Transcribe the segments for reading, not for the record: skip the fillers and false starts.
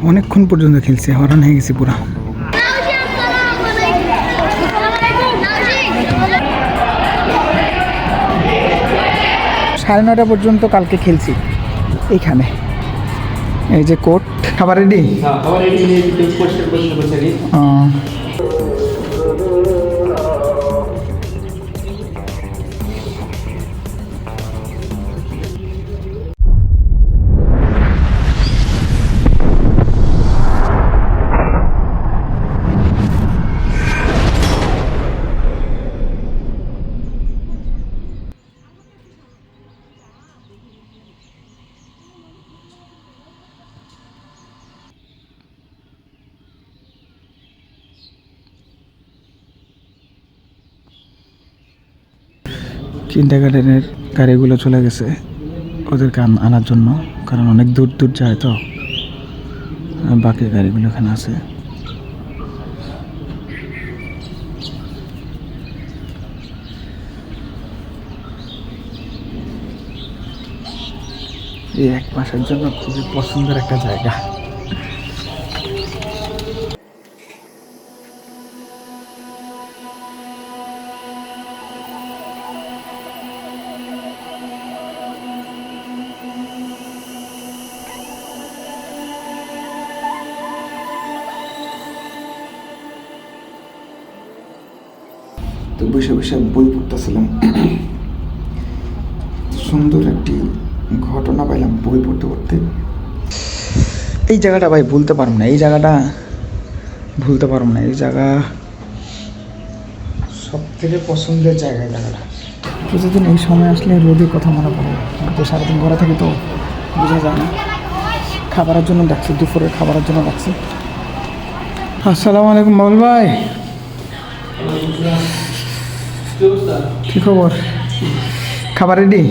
অনেকক্ষণ পর্যন্ত খেলছি, হরান হয়ে গেছি পুরা। সাড়ে 9টা পর্যন্ত কালকে খেলছি এইখানে। এই যে কোর্ট, খাবার রেডি। কিন্ডারগার্টেনের গাড়িগুলো চলে গেছে ওদেরকে আনার জন্য, কারণ অনেক দূর দূর যায় তো। বাকি গাড়িগুলো এখানে আছে। এই 1 মাসের জন্য খুবই পছন্দের একটা জায়গা। তো বসে বসে বই পড়তেছিলাম, সুন্দর একটি ঘটনা পাইলাম বই পড়তে পড়তে। এই জায়গাটা ভাই ভুলতে পারবো না, এই জায়গাটা ভুলতে পারবো না। এই জায়গা সব থেকে পছন্দের জায়গা। এই জায়গাটা প্রতিদিন এই সময় আসলে রোদের কথা মনে পড়ে, কিন্তু সারাদিন ঘরে থাকি তো বোঝা যায় না। খাবারের জন্য ডাকছি, দুপুরের খাবারের জন্য ডাকছি। আসসালামু আলাইকুম বাবুল ভাই, কি খবর? খাবার রেডি?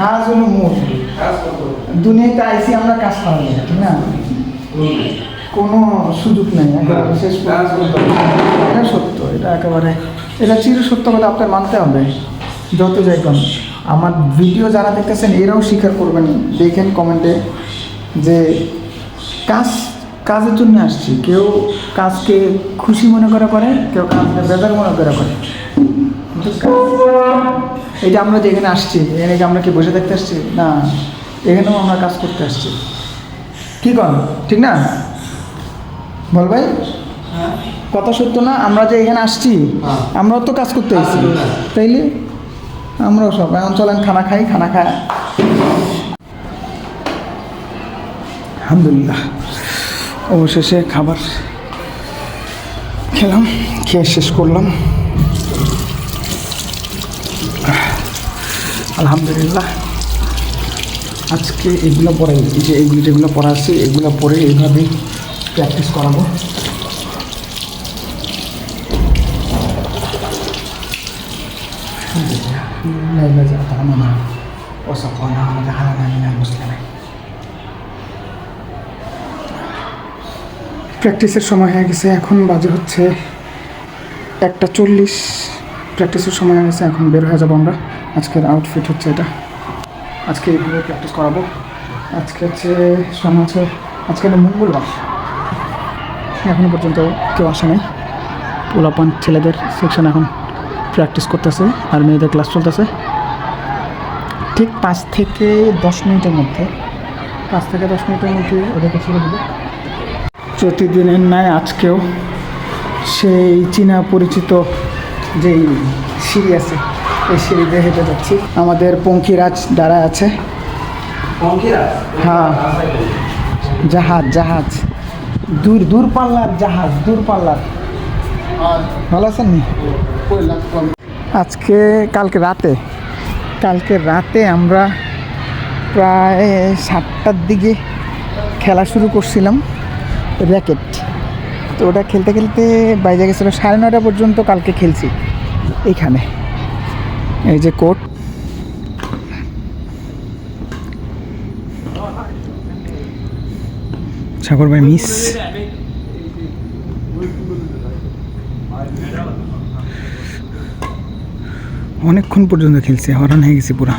কাজ হলো মূল। দুনিয়াতে আইসি আমরা কাজ করা যায়, ঠিক না? কোনো সুযোগ নেই, একেবারে শেষ পর্যন্ত। এটা সত্য, এটা একেবারে, এটা চির সত্য কথা আপনার মানতে হবে। যত যাই কম, আমার ভিডিও যারা দেখতেছেন এরাও স্বীকার করবেন, দেখেন কমেন্টে যে কাজের জন্য আসছি। কেউ কাজকে খুশি মনে করে, কেউ কাজকে বেজার মনে করে। এটা আমরা যেখানে আসছি, এখানে আমরা কি বসে থাকতে আসছি না, এখানেও আমরা কাজ করতে আসছি। কি কর, ঠিক না বল ভাই? কথা সত্য না? আমরা যে এখানে আসছি, আমরাও তো কাজ করতে আসছি, তাইলে আমরাও সব এখন চলেন খানা খাই। খানা খায় আলহামদুলিল্লাহ অবশেষে খাবার খেলাম, খেয়ে শেষ করলাম আলহামদুলিল্লাহ। আজকে এগুলো পড়াই, এই যে এইগুলো যেগুলো পড়া আছে এগুলো পড়ে এইভাবেই প্র্যাকটিস করাবো। প্র্যাকটিসের সময় হয়ে গেছে, এখন বাজে হচ্ছে 1:40। প্র্যাকটিসের সময় হয়ে গেছে, এখন বের হয়ে যাবো আমরা। আজকের আউটফিট হচ্ছে এটা, আজকে এইভাবে প্র্যাকটিস করাবো। আজকে হচ্ছে সময় হচ্ছে, আজকে মঙ্গলবার, এখনও পর্যন্ত কেউ আসে নাই। পোলাপান ছেলেদের সেকশন এখন প্র্যাকটিস করতেছে, আর মেয়েদের ক্লাস চলতেছে। ঠিক 5 থেকে 10 মিনিটের মধ্যে, 5 থেকে 10 মিনিটের মধ্যে ওদেরকে ছেড়ে দেবো। প্রতিদিনের ন্যায় আজকেও সেই চীনা পরিচিত যেই সিঁড়ি আছে, এই সিঁড়িতে হেঁটে যাচ্ছি। আমাদের পঙ্খিরাজ দাঁড়ায় আছে। হ্যাঁ, জাহাজ দূরপাল্লার জাহাজ, দূরপাল্লার। ভালো আছেন নি? কালকে রাতে আমরা প্রায় 7টার দিকে খেলা শুরু করছিলাম র্যাকেট। তো ওটা খেলতে খেলতে বাইরে গেছিলো 9:30 পর্যন্ত কালকে খেলছি এইখানে। এই যে কোর্ট, সাগর ভাই মিস। অনেকক্ষণ পর্যন্ত খেলছে, হরান হয়ে গেছে পুরা।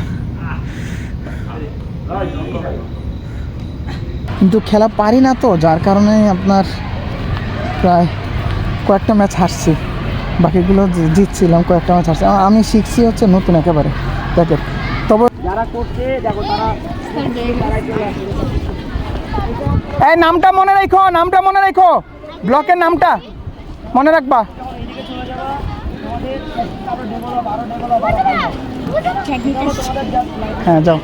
কিন্তু খেলা পারি না তো, যার কারণে আপনার প্রায় কয়েকটা ম্যাচ হারছি, বাকিগুলো জিতছিলাম, কয়েকটা ম্যাচ হারছি। আমি শিখছি হচ্ছে নতুন একেবারে দেখেন। তবে যারা করছে দেখো তারা এই নামটা মনে রাখো, নামটা মনে রাখো, ব্লকের নামটা মনে রাখবা। হ্যাঁ যাও।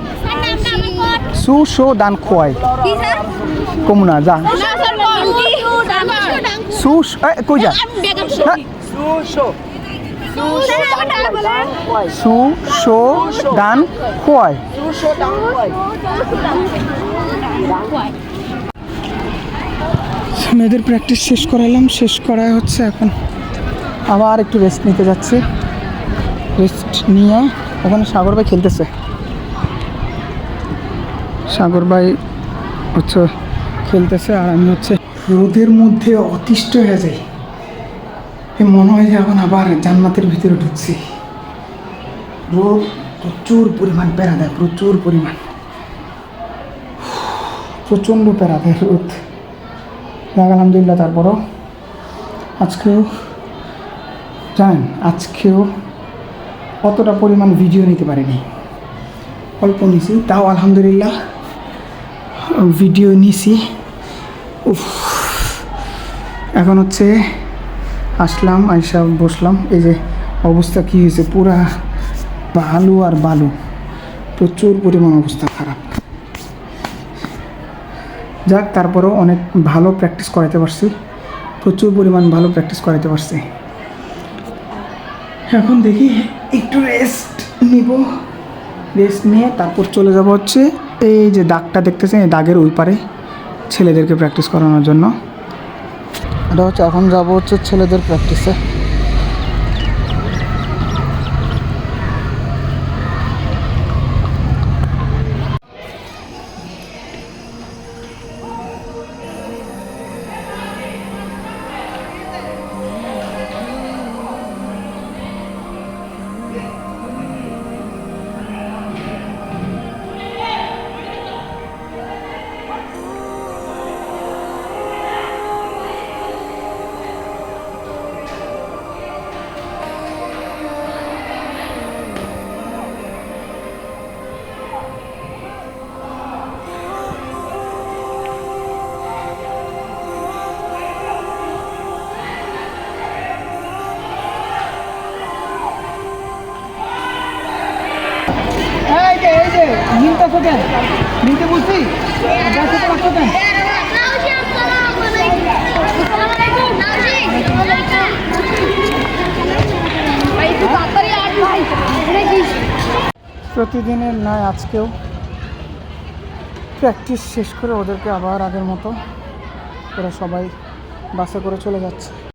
সুশো দান খোয়াই কমুনা যা সুশ কই যা সুশো দান খোয়াই। মেয়েদের প্র্যাকটিস শেষ করালাম, শেষ করায় হচ্ছে এখন আবার একটু রেস্ট নিতে যাচ্ছি। রেস্ট নিয়ে ওখানে সাগর ভাই খেলতেছে, সাগর ভাই হচ্ছে খেলতেছে, আর আমি হচ্ছে রোদের মধ্যে অতিষ্ঠ হয়ে যাই। মনে হয় যে এখন আবার জান্নাতের ভিতরে ঢুকছি। রোদ প্রচুর পরিমাণ প্যারা দেয়, প্রচুর পরিমাণ, প্রচণ্ড প্যারা দেয় রোদ। যাক আলহামদুলিল্লাহ। তারপরও আজকেও জানেন, আজকেও অতটা পরিমাণ ভিডিও নিতে পারিনি, অল্প নিছি, তাও আলহামদুলিল্লাহ ভিডিও নিছি। এখন হচ্ছে আসলাম, আইসা বসলাম, এই যে অবস্থা কী হয়েছে, পুরা বালু আর বালু, প্রচুর পরিমাণ অবস্থা খারাপ। যাক তারপরেও অনেক ভালো প্র্যাকটিস করাতে পারছি, প্রচুর পরিমাণ ভালো প্র্যাকটিস করাতে পারছি। এখন দেখি একটু রেস্ট নিব, রেস্ট নিয়ে তারপর চলে যাব হচ্ছে এই যে দাগটা দেখতেছেন, এই দাগের ওই পারে ছেলেদেরকে প্র্যাকটিস করানোর জন্য। এটা হচ্ছে এখন যাব হচ্ছে ছেলেদের প্র্যাকটিসে। নিতে বলছি প্রতিদিনের নয়, আজকেও প্র্যাকটিস শেষ করে ওদেরকে আবার আগের মতো ওরা সবাই বাসে করে চলে যাচ্ছে।